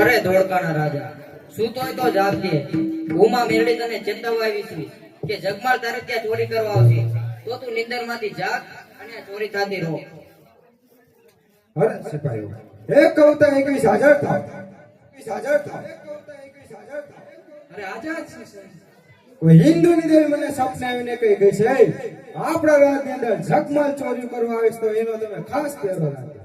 અરે ધોળકાના રાજા, સૂતોય તો જાગજે. ઉમા મેરડી તને ચેતવવા આવી છે કે જગમાલ તારે ત્યાં ચોરી કરવા આવશે, તો તું નિંદરમાંથી જાગ અને ચોરી થતી રહો. અરે સિપાહીઓ, એક કવતા 21,000 થાય. 21,000 થાય. અરે આજાદ છે સાહેબ. કોઈ હિન્દુની દેવી મને સપને આવીને કહી ગઈ છે આપણા રાજની અંદર જગમાલ ચોરી કરવા આવે છે, તો એનો તમે ખાસ પહેરો રાખજો.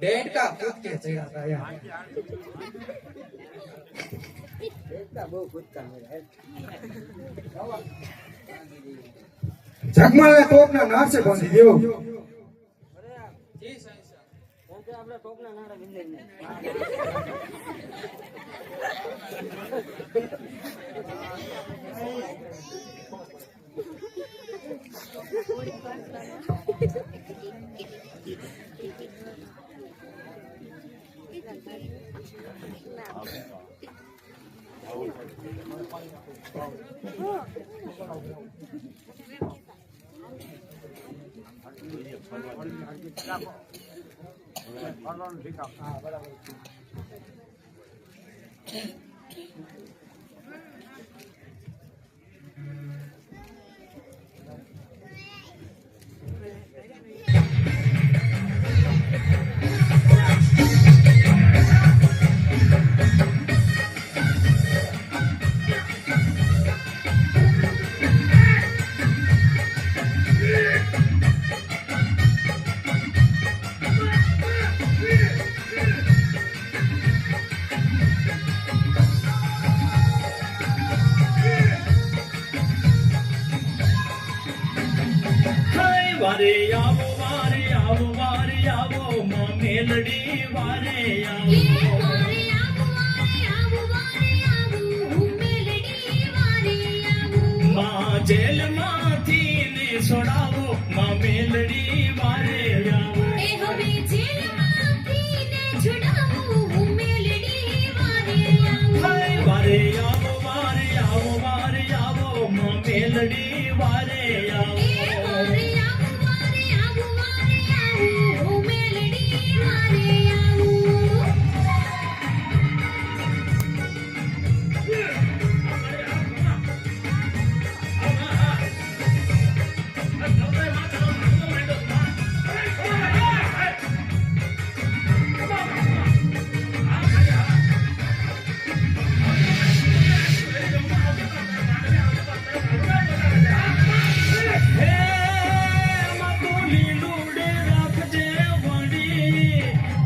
डेढ़ का खुद के चढ़ा था यार. જગમાલને ટોપના નાશે બાંધી દેવો. वारे आवो वारे आवो वारे आवो मां मेलडी वारे आवो वारे आवो वारे आवो वारे आवो मेलडी वारे आवो मां जेल माथी ने छोड़ावो मां मेलडी वारे आवो ए हमें जेल माथी ने छुड़ावो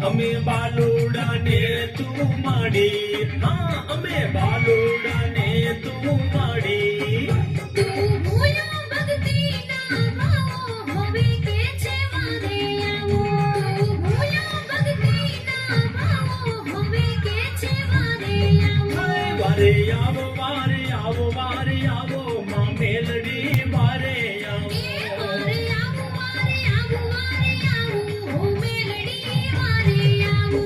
અમે બાલુડાને તું માડી હા અમે બાલુડાને તું માડી તું ભૂલ્યો ભક્તિના ભાવો હવે કે છે વારે આવો તું ભૂલ્યો ભક્તિના ભાવો હવે કે છે વારે આવો વારે આવો વારે આવો વારે આવો માં મેલડી વારે આવો એ વારે આવો વારે આવો વારે આવો હો મેલડી વારે આવો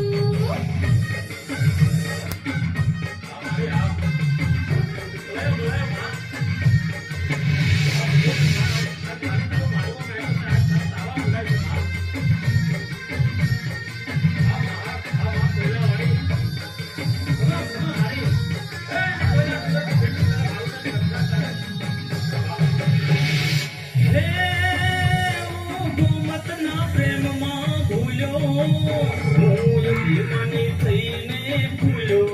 હે ઓ ગોમતના પ્રેમમાં ભૂલ્યો હું અભિમાની થઈને ભૂલ્યો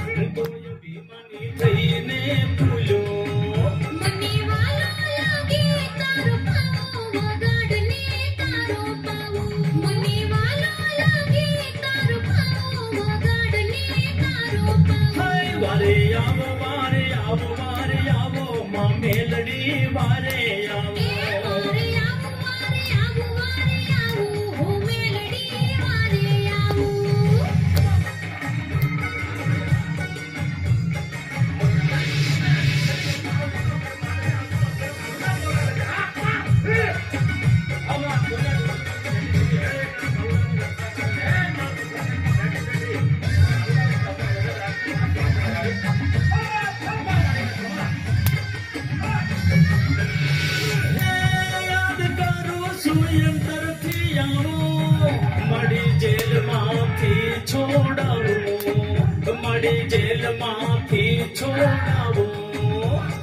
હું તો અભિમાની થઈને ભૂલ્યો મને વાલો લાગે તારો પાવો વગાડને તારો પાવો મને વાલો લાગે તારો પાવો વગાડને તારો પાવો હાય વારે આવો વારે આવો વારે આવો માં મેલડી વારે આવો એ વારે આવો વારે આવો વારે આવો હો મેલડી વારે આવો યાદ કરું છું અંતરથી આવો મળી જેલમાંથી છોડાવો મળી જેલમાંથી છોડાવો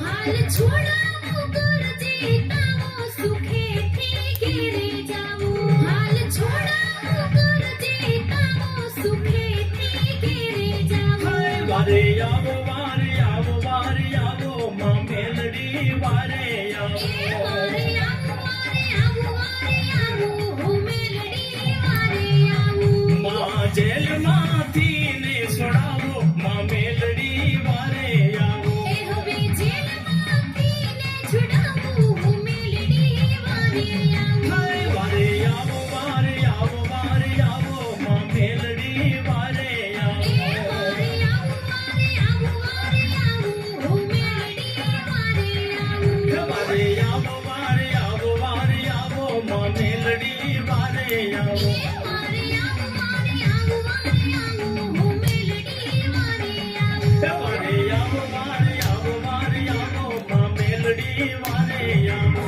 હાલ છોડાવો કરજે તાવો સુખેથી ઘેરે જાવો હાલ છોડાવો કરજે તાવો સુખેથી ઘેરે જાવો હાય વારે આવો વારે આવો વારે આવો માં મેલડી વારે એ આવો વારે આવો વારે આવો વારે આવો હો મેલડી વારે આવો માં જેલમાંથી ને છોડાવો માં મેલડી વારે આવો એ હવે જેલમાંથી ને છોડાવો હો મેલડી વારે આવો હાય વારે આવો વારે આવો વારે આવો માં મેલડી વારે એ આવો વારે આવો વારે આવો વારે આવો હો મેલડી વારે આવો વારે આવો વારે આવો વારે આવો માં મેલડી વારે આવો એ વારે આવો વારે આવો વારે આવો હો મેલડી વારે આવો વારે આવો વારે આવો વારે આવો માં મેલડી વારે આવો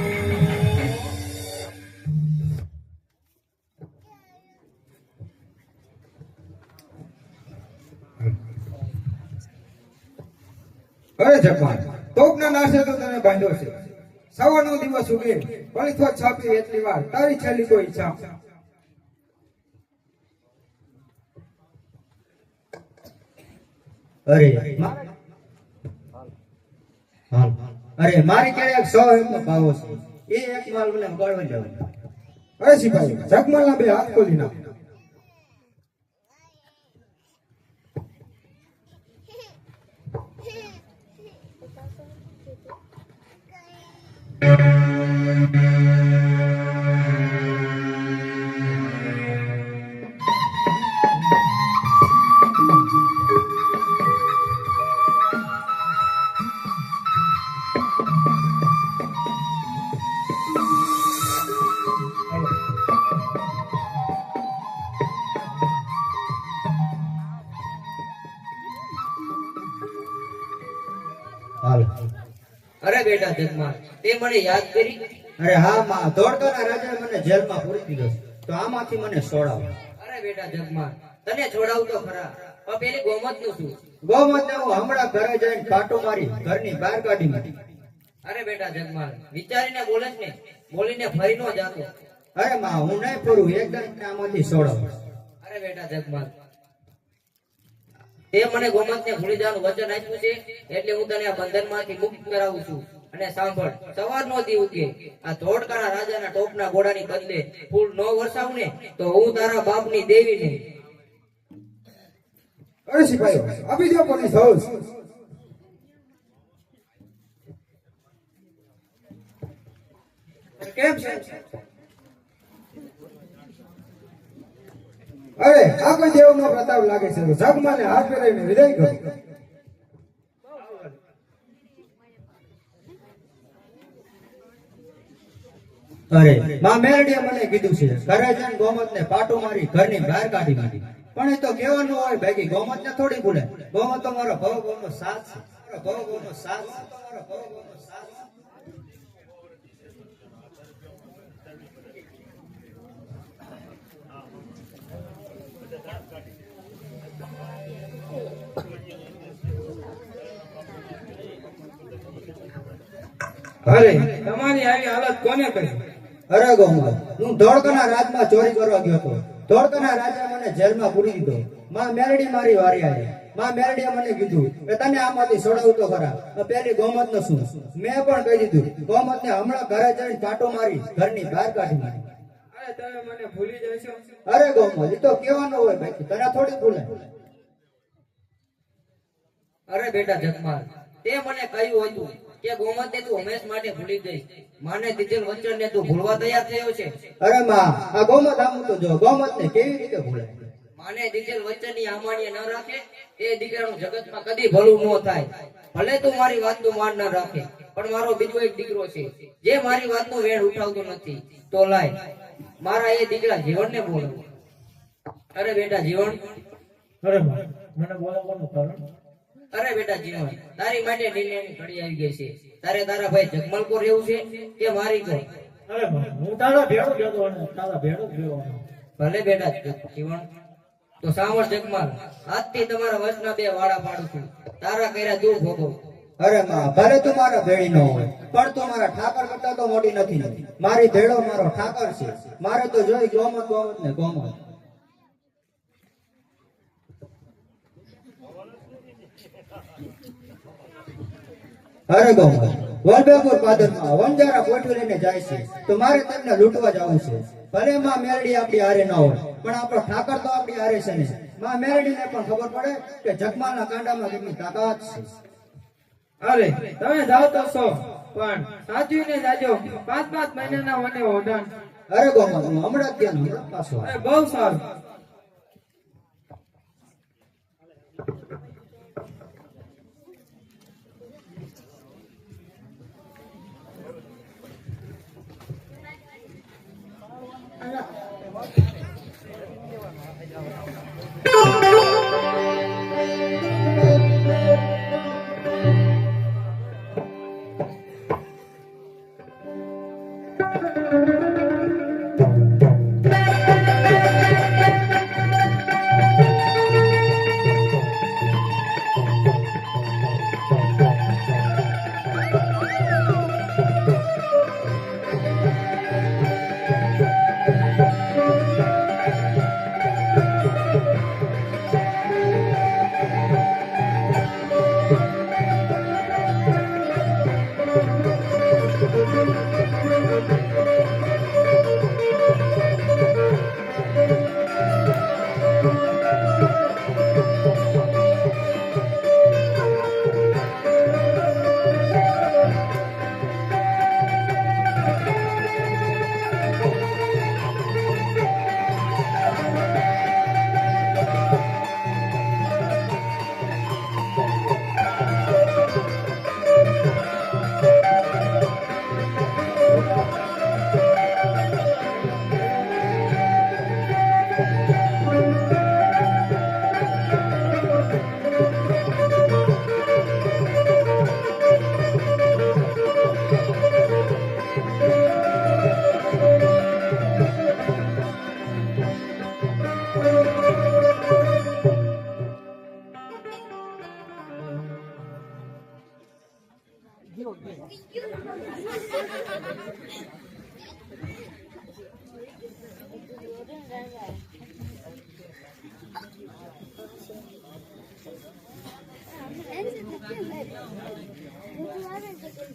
અરે જગમાલ તોપના નાશે તો તને બાંધ્યો છે સવારનો દિવસ ઉગે પળીથો છાપી એટલી વાર તારી છેલ્લી કોઈ ઈચ્છા અરે અરે મારી ક્યારે 100 એમનો ભાવો છે એ એક માલ મને ઉગાડવા જવાનું અરે સિપાહી જગમાલના બે હાથ ખોલી નાખ હાલ અરે બેટા જગમાલ તે મને યાદ કરી અરે હા માં દોડતોના રાજાએ મને જેલમાં પૂરી દીધો છે. તો આમાંથી મને છોડાવો અરે બેટા જગમાલ તને છોડાવું તો ખરા પણ પેલી ગોમત નું શું ગોમતને હું હમણાં ઘરે જઈને પાટો મારી ઘરની બહાર કાઢી મૂકી અરે બેટા જગમાલ વિચારીને બોલે ને બોલીને ફરી નો જાતો અરે માં હું નહીં ફરું એક ગણિતને આમાંથી છોડાવો અરે બેટા જગમાલ તે મને ગોમત ને ભૂલી જવાનું વચન આપ્યું છે એટલે હું તને આ બંધનમાંથી મુક્ત કરાવું છું અને સાંભળ, સવારનો દી ઉગે આ ધોળકાના રાજાના ટોપના ઘોડાની બદલે ફૂલ ન વરસાવ ને તો હું તારા બાપની દેવી નહીં. અરે સિપાહીઓ, આપી દો પોલીસ હાઉસ. કેમ છે? અરે આ કોઈ દેવનો પ્રતાપ લાગે છે. જગમાને હાથ ફેરવીને વિદાય કરો. અરે માં મેરડીએ મને કીધું છે ઘરે જઈને ગોમત ને પાટો મારી ઘરની બહાર કાઢી નાખી. પણ એ તો કહેવાનું હોય બાકી ગોમત ને થોડી ભૂલે. ગોમત તો મારો ભવ ગોમનો સાથ છે. મારો ભવ ગોમનો સાથ છે. મારો ભવ ગોમનો સાથ છે. અરે તમારી આવી હાલત કોને કરી? અરે ગોમત, હું ધોળકાના રાજમાં ચોરી કરવા ગયો હતો. ધોળકાના રાજા મને જેલમાં પૂરી દીધો. માં મેરડી મારી વારી આવી. માં મેરડીએ મને કીધું કે તને આમાંથી છોડાવું તો ખરા. તો પેલી ગોમત નો શું? મેં પણ કહી દીધું ગોમત ને હમણાં ઘરે જઈને પાટો મારી ઘરની બહાર કાઢી નાખી. અરે તમે મને ભૂલી જશો? અરે ગોમત, એ તો કહેવાનું હોય બાકી તને થોડી ભૂલે. અરે બેટા જગમાલ, તે મને કહ્યું હતું કે ગોમતને તું હંમેશ માટે ભૂલી ગઈ. માને દીધેલ વચનને તું ભૂલવા તૈયાર થયો છે. અરે માં, આ ગોમત આમ તો જો ગોમત ને કેવી રીતે ભૂલે? માને દીધેલ વચનની આમાન્ય ન રાખે એ દીકરાનું જગતમાં કદી ભલું ન થાય. ભલે તું મારી વાતનું માન ન રાખે, પણ મારો બીજો એક દીકરો છે જે મારી વાતનું વેણ ઉઠાવતો નથી. તો લાય મારા એ દીકરા જીવનને બોલો. અરે બેટા જીવન. અરે માં, મને બોલાવવાનું કારણ? અરે બેટા જીવન, તારી માટે નિર્ણયની ઘડી આવી ગઈ છે. તારે તારા ભાઈ જગમલ કો રહેવું છે કે મારી કો? અરે માં, હું તારા ભેળો જતો અને તારા ભેળો જ રહેવાનો. ભલે બેટા જીવન. તો સાંભળ જગમાલ, આજથી તમારા વચના બે વાળા પાડું છું. તારા કર્યા તું ભોગવ. અરે માં, ભલે તું મારા ભેળી ન હોય પણ તું મારા ઠાકર કરતા તો મોટી નથી. મારી ભેળો મારો ઠાકર છે. મારે તો જોઈ ગોમત ગોમત ને ગોમત. અરે ગોમત, વલભેપુર પાદરમાં વનજારા પોઠી લઈને જાય છે તો મારે તેમને લૂંટવા જવું છે. ભલે માં મેરડી આપણી હારે ન હોય પણ આપણો ઠાકર તો આપણી હારે છે ને. માં મેરડીને પણ ખબર પડે કે જગમાલના કાંડામાં કેટલી તાકાત છે. અરે તમે જાઓ તો છો, પણ સાચવીને જાજો. 5-5 મહિનાના મને ઓઢાણ. અરે ગોમત, હું હમણાં જ ત્યાં હમણાં પાછો આવ્યો. અરે બહુ સારું.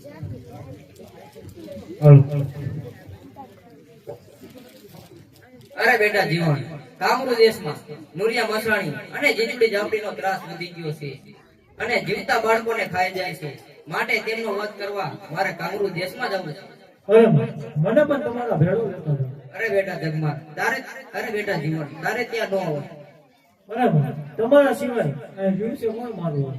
Thank you. બેટા જીવન કામરૂ દેશમાં નુરિયા મસાણી અને જીજડી જાપડીનો ત્રાસ વધી ગયો છે અને જીવતા બાળકોને ખાઈ જાય છે, માટે તેમનો વધ કરવા મારે કામરૂ દેશમાં જવું છે. અરે મને પણ તમારા ભેળો લેતો હતો. અરે બેટા જગમાર અરે બેટા જીવન તારે ત્યાં ન હોય. અરે તમારા સિવાય આ દિવસે કોણ મારવું?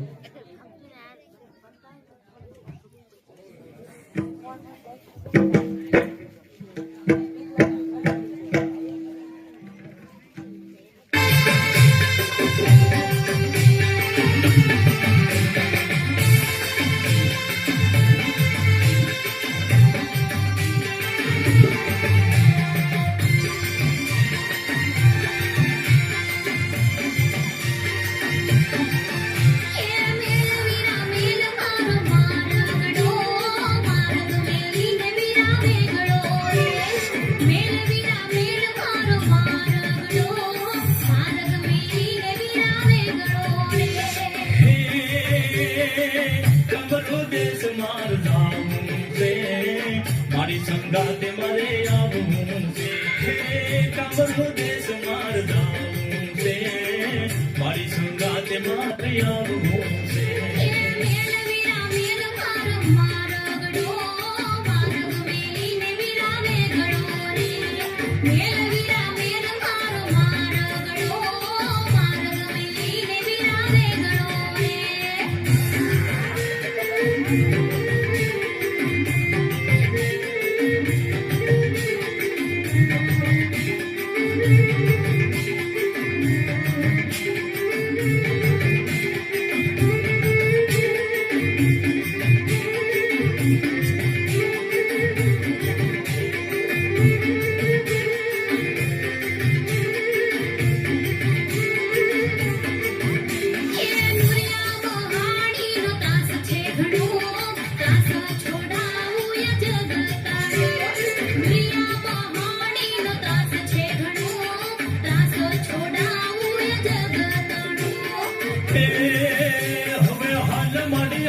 કમરો દેશ માર જાવું છે, મારી સંગાતે મારે આવું છે. કમરો દેશ માર જાવું છે, મારી સંગાતે મારે આવું છે.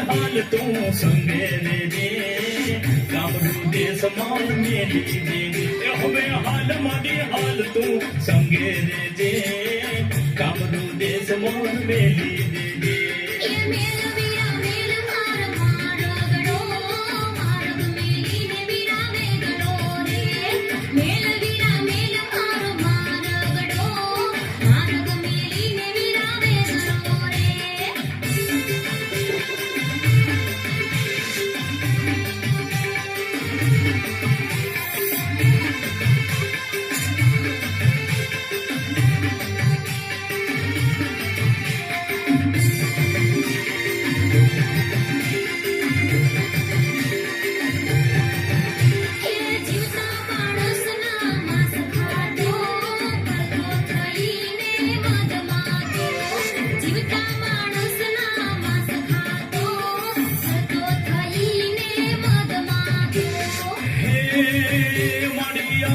હાલ તું સંગે રેજે, કામરૂ દેશમાં મેલી દેજે. હવે હાલ મારી હાલ તું સંગે રેજે, કામરૂ દેશમાં મેલી દેજે.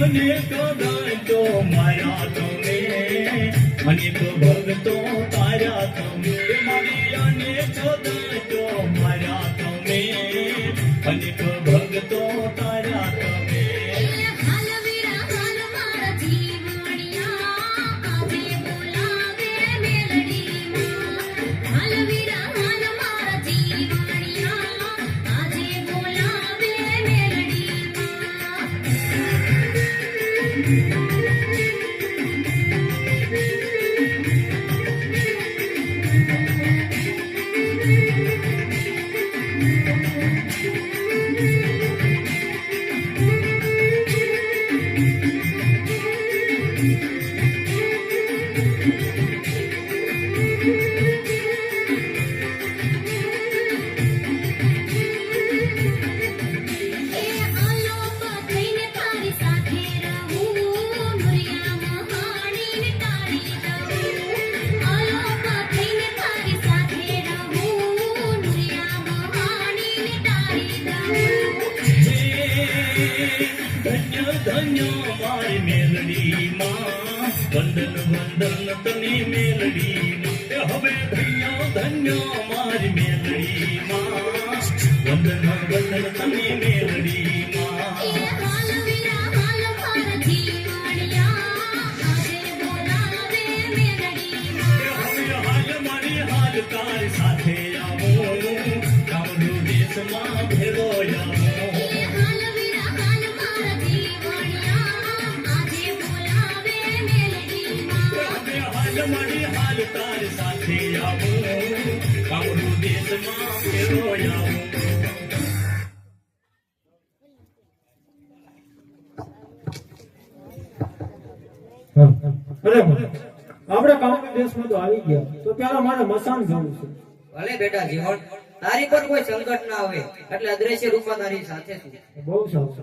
અનેક દાંતો માયા તમે, અનેક ભક્તો તાર્યા તમે. મારી અનેક દાંતો માર્યા તમે, અનેક ભક્તો તાર્યા તમે. ધન્ય ધન્ય મારી મેલડી માં, વંદન વંદન તને મેલડી માં. હવે ધન્ય ધન્ય મારી મેલડી માં, વંદન વંદન તને મેલડી માં. હાલ મારી હાલ તાર સાથે આવું કામરૂ દેશમાં ફેરો આવું અરે આપણે કામના દેશમાં તો આવી ગયા તો પેલા મારે મસાણ જવું છે. ભલે બેટા જીવન તારી પર કોઈ સંકટ ના આવે એટલે અદ્રશ્ય રૂપા તારી સાથે છું. બહુ સારું છે.